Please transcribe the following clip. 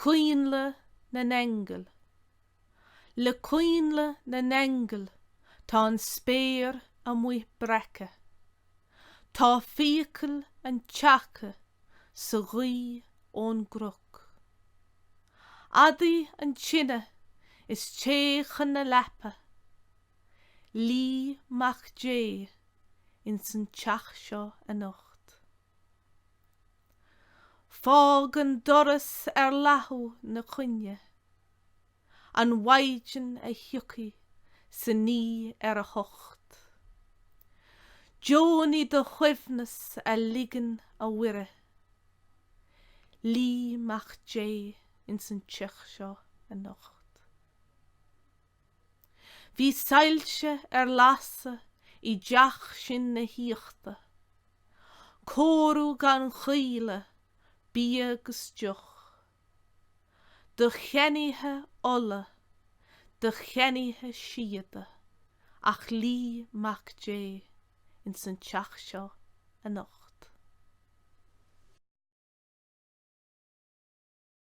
Coinnle na nAingeal. Le Coinnle na nAingeal, tá an spéir amuigh breactha. Tá fiacail an tseaca sa ghaoth ón gcnoc. Adaigh an tine is téigh na leapa. Luífidh Mac Dé in san teach seo anocht. Fág an doras leathadh na coinne. An Mhaighdean a thiocfaidh sa ní a hucht. Deonaigh do shuaimhneas a ligean a mhuire. Luífidh Mac Dé in san teach seo anocht. Bhí sailse lasa I deach sin na huachta. Cóirú gan chaoile, bí agus deoch. Do gcnoc ola, do gcnoc siada, ach Luífidh Mac Dé in san teach seo anocht.